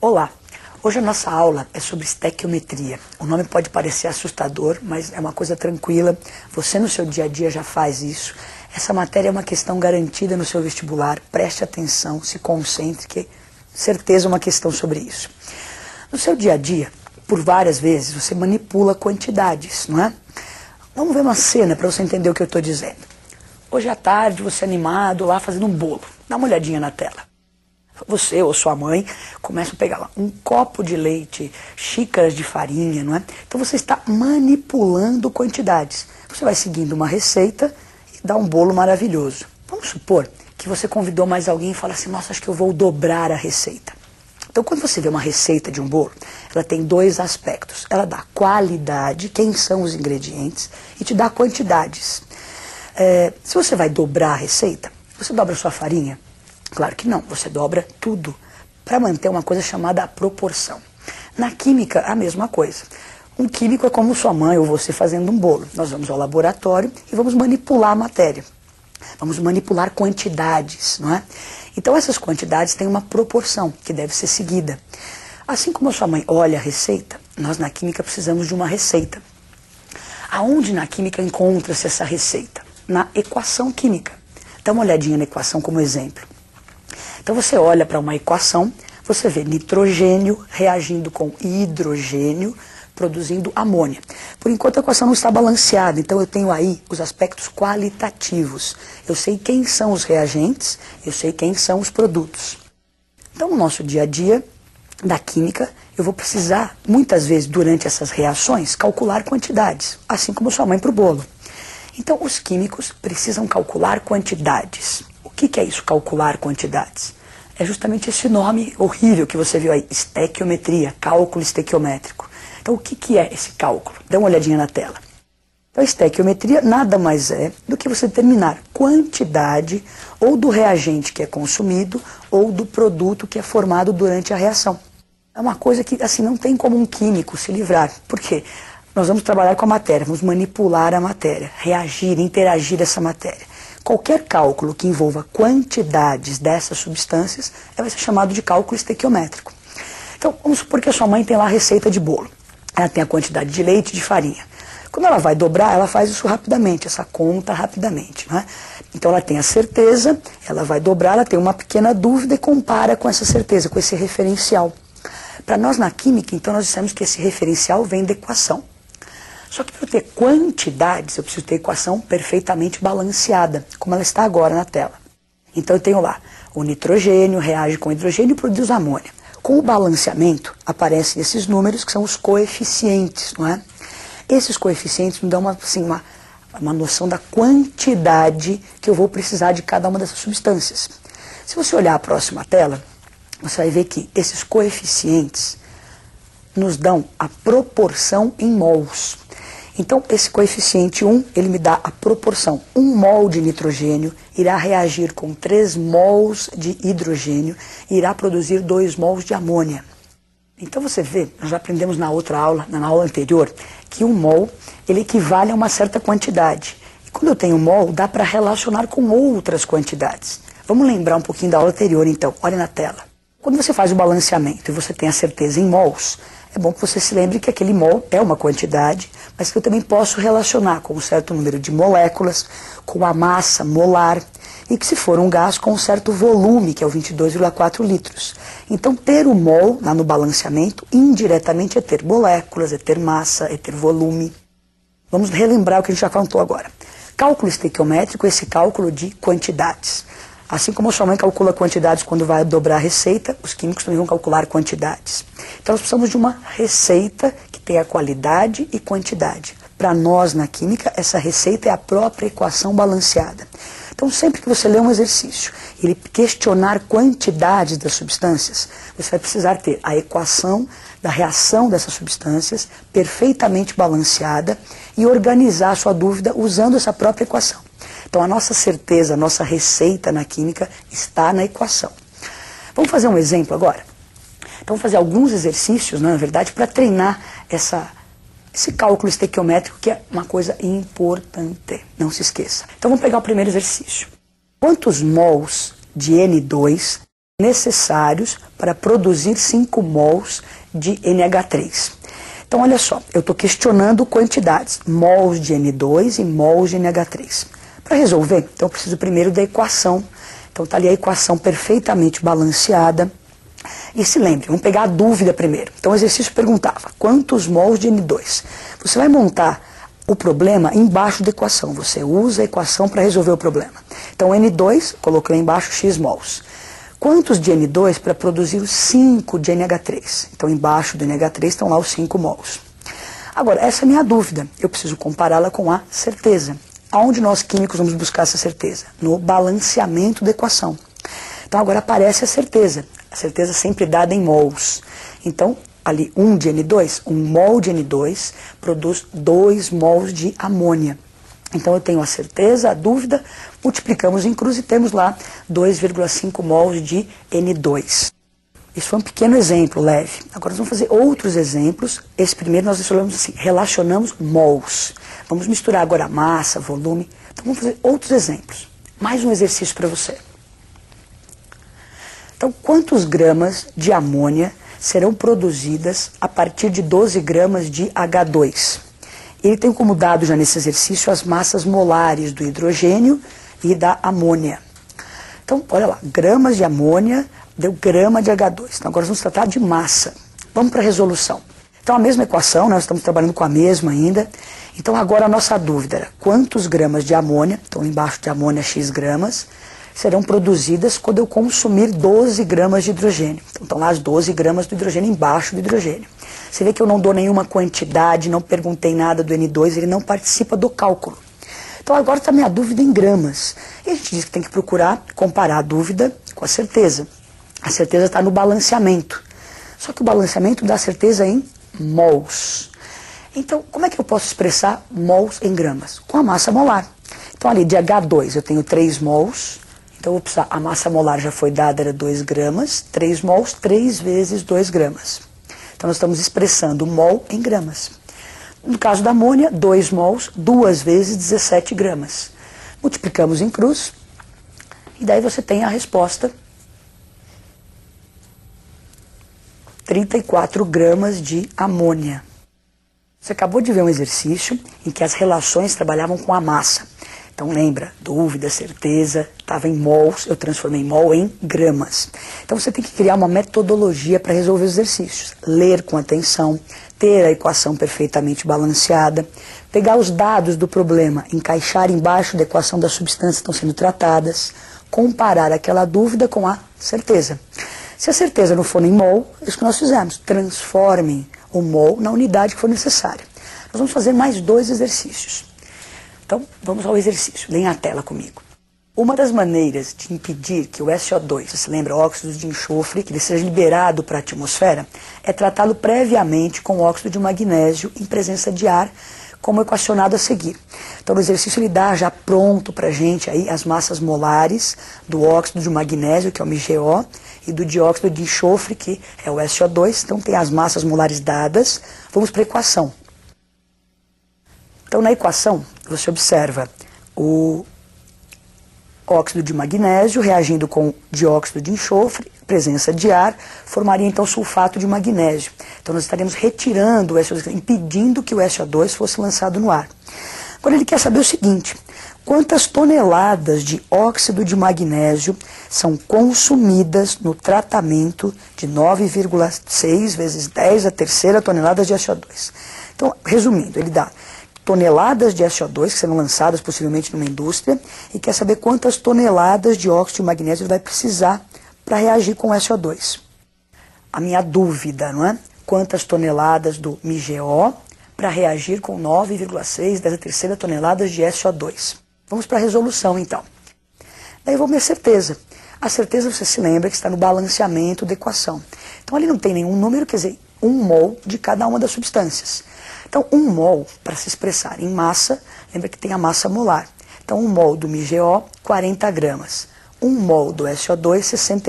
Olá! Hoje a nossa aula é sobre estequiometria. O nome pode parecer assustador, mas é uma coisa tranquila. Você no seu dia a dia já faz isso. Essa matéria é uma questão garantida no seu vestibular. Preste atenção, se concentre, que certeza é uma questão sobre isso. No seu dia a dia, por várias vezes, você manipula quantidades, não é? Vamos ver uma cena para você entender o que eu estou dizendo. Hoje à tarde, você animado lá fazendo um bolo. Dá uma olhadinha na tela. Você ou sua mãe começam a pegar lá um copo de leite, xícaras de farinha, não é? Então você está manipulando quantidades. Você vai seguindo uma receita e dá um bolo maravilhoso. Vamos supor que você convidou mais alguém e fala assim, nossa, acho que eu vou dobrar a receita. Então quando você vê uma receita de um bolo, ela tem dois aspectos. Ela dá qualidade, quem são os ingredientes, e te dá quantidades. Se você vai dobrar a receita, você dobra a sua farinha? Claro que não, você dobra tudo para manter uma coisa chamada proporção. Na química, a mesma coisa. Um químico é como sua mãe ou você fazendo um bolo. Nós vamos ao laboratório e vamos manipular a matéria. Vamos manipular quantidades, não é? Então essas quantidades têm uma proporção que deve ser seguida. Assim como a sua mãe olha a receita, nós na química precisamos de uma receita. Aonde na química encontra-se essa receita? Na equação química. Dá uma olhadinha na equação como exemplo. Então você olha para uma equação, você vê nitrogênio reagindo com hidrogênio, produzindo amônia. Por enquanto a equação não está balanceada, então eu tenho aí os aspectos qualitativos. Eu sei quem são os reagentes, eu sei quem são os produtos. Então no nosso dia a dia da química, eu vou precisar, muitas vezes durante essas reações, calcular quantidades, assim como sua mãe para o bolo. Então os químicos precisam calcular quantidades. O que é isso, calcular quantidades? É justamente esse nome horrível que você viu aí, estequiometria, cálculo estequiométrico. Então o que é esse cálculo? Dá uma olhadinha na tela. Então a estequiometria nada mais é do que você determinar quantidade ou do reagente que é consumido ou do produto que é formado durante a reação. É uma coisa que assim não tem como um químico se livrar. Por quê? Nós vamos trabalhar com a matéria, vamos manipular a matéria, reagir, interagir essa matéria. Qualquer cálculo que envolva quantidades dessas substâncias vai ser chamado de cálculo estequiométrico. Então, vamos supor que a sua mãe tem lá a receita de bolo. Ela tem a quantidade de leite e de farinha. Quando ela vai dobrar, ela faz isso rapidamente, essa conta rapidamente, não é? Então ela tem a certeza, ela vai dobrar, ela tem uma pequena dúvida e compara com essa certeza, com esse referencial. Para nós na química, então, nós dissemos que esse referencial vem da equação. Só que para eu ter quantidades, eu preciso ter equação perfeitamente balanceada, como ela está agora na tela. Então eu tenho lá, o nitrogênio reage com hidrogênio e produz amônia. Com o balanceamento, aparecem esses números que são os coeficientes, não é? Esses coeficientes me dão uma noção da quantidade que eu vou precisar de cada uma dessas substâncias. Se você olhar a próxima tela, você vai ver que esses coeficientes nos dão a proporção em mols. Então, esse coeficiente 1, ele me dá a proporção. 1 mol de nitrogênio irá reagir com 3 mols de hidrogênio e irá produzir 2 mols de amônia. Então você vê, nós já aprendemos na outra aula, na aula anterior, que 1 mol, ele equivale a uma certa quantidade. E quando eu tenho mol, dá para relacionar com outras quantidades. Vamos lembrar um pouquinho da aula anterior, então. Olha na tela. Quando você faz o balanceamento e você tem a certeza em mols, é bom que você se lembre que aquele mol é uma quantidade, mas que eu também posso relacionar com um certo número de moléculas, com a massa molar, e que se for um gás com um certo volume, que é o 22,4 litros. Então ter o mol lá no balanceamento, indiretamente é ter moléculas, é ter massa, é ter volume. Vamos relembrar o que a gente já contou agora. Cálculo estequiométrico é esse cálculo de quantidades. Assim como a sua mãe calcula quantidades quando vai dobrar a receita, os químicos também vão calcular quantidades. Então nós precisamos de uma receita que tenha qualidade e quantidade. Para nós na química, essa receita é a própria equação balanceada. Então sempre que você ler um exercício e ele questionar quantidades das substâncias, você vai precisar ter a equação da reação dessas substâncias perfeitamente balanceada e organizar a sua dúvida usando essa própria equação. Então a nossa certeza, a nossa receita na química está na equação. Vamos fazer um exemplo agora? Então vamos fazer alguns exercícios, na verdade, para treinar esse cálculo estequiométrico, que é uma coisa importante. Não se esqueça. Então vamos pegar o primeiro exercício. Quantos mols de N2 necessários para produzir 5 mols de NH3. Então, olha só, eu estou questionando quantidades, mols de N2 e mols de NH3. Para resolver, então eu preciso primeiro da equação. Então está ali a equação perfeitamente balanceada. E se lembre, vamos pegar a dúvida primeiro. Então o exercício perguntava, quantos mols de N2? Você vai montar o problema embaixo da equação. Você usa a equação para resolver o problema. Então N2, coloquei lá embaixo X mols. Quantos de N2 para produzir os 5 de NH3? Então embaixo do NH3 estão lá os 5 mols. Agora, essa é a minha dúvida. Eu preciso compará-la com a certeza. Aonde nós químicos vamos buscar essa certeza? No balanceamento da equação. Então agora aparece a certeza sempre dada em mols. Então, ali 1 de N2, 1 mol de N2 produz 2 mols de amônia. Então eu tenho a certeza, a dúvida, multiplicamos em cruz e temos lá 2,5 mols de N2. Isso foi um pequeno exemplo, leve. Agora nós vamos fazer outros exemplos. Esse primeiro nós relacionamos mols. Vamos misturar agora massa, volume. Então vamos fazer outros exemplos. Mais um exercício para você. Então, quantos gramas de amônia serão produzidas a partir de 12 gramas de H2? Ele tem como dado já nesse exercício as massas molares do hidrogênio e da amônia. Então, olha lá, gramas de amônia deu grama de H2. Então, agora vamos tratar de massa. Vamos para a resolução. Então, a mesma equação, nós estamos trabalhando com a mesma ainda. Então, agora a nossa dúvida era quantos gramas de amônia, então embaixo de amônia X gramas, serão produzidas quando eu consumir 12 gramas de hidrogênio. Então estão lá as 12 gramas do hidrogênio embaixo do hidrogênio. Você vê que eu não dou nenhuma quantidade, não perguntei nada do N2, ele não participa do cálculo. Então agora está minha dúvida em gramas. E a gente diz que tem que procurar comparar a dúvida com a certeza. A certeza está no balanceamento. Só que o balanceamento dá certeza em mols. Então, como é que eu posso expressar mols em gramas? Com a massa molar. Então ali de H2 eu tenho 3 mols. Então, eu vou precisar, a massa molar já foi dada, era 2 gramas, 3 mols, 3 vezes 2 gramas. Então, nós estamos expressando mol em gramas. No caso da amônia, 2 mols, 2 vezes 17 gramas. Multiplicamos em cruz, e daí você tem a resposta, 34 gramas de amônia. Você acabou de ver um exercício em que as relações trabalhavam com a massa. Então lembra, dúvida, certeza, estava em mols, eu transformei mol em gramas. Então você tem que criar uma metodologia para resolver os exercícios. Ler com atenção, ter a equação perfeitamente balanceada, pegar os dados do problema, encaixar embaixo da equação das substâncias que estão sendo tratadas, comparar aquela dúvida com a certeza. Se a certeza não for em mol, é isso que nós fizemos. Transformem o mol na unidade que for necessária. Nós vamos fazer mais 2 exercícios. Então, vamos ao exercício. Leia a tela comigo. Uma das maneiras de impedir que o SO2, você lembra, óxido de enxofre, que ele seja liberado para a atmosfera, é tratá-lo previamente com óxido de magnésio em presença de ar, como equacionado a seguir. Então, no exercício ele dá já pronto para a gente aí as massas molares do óxido de magnésio, que é o MgO, e do dióxido de enxofre, que é o SO2. Então, tem as massas molares dadas. Vamos para a equação. Então, na equação, você observa o óxido de magnésio reagindo com dióxido de enxofre, presença de ar, formaria então sulfato de magnésio. Então, nós estaremos retirando o SO2, impedindo que o SO2 fosse lançado no ar. Agora, ele quer saber o seguinte: quantas toneladas de óxido de magnésio são consumidas no tratamento de 9,6 vezes 10 a terceira toneladas de SO2? Então, resumindo, ele dá toneladas de SO2 que serão lançadas possivelmente numa indústria e quer saber quantas toneladas de óxido de magnésio ele vai precisar para reagir com o SO2. A minha dúvida, não é? Quantas toneladas do MgO para reagir com 9,6 dessa terceira toneladas de SO2. Vamos para a resolução, então. Daí vou minha certeza. A certeza, você se lembra, que está no balanceamento da equação. Então, ali não tem nenhum número, quer dizer, 1 mol de cada uma das substâncias. Então, 1 mol, para se expressar em massa, lembra que tem a massa molar. Então, 1 mol do MgO, 40 gramas. 1 mol do SO2, 60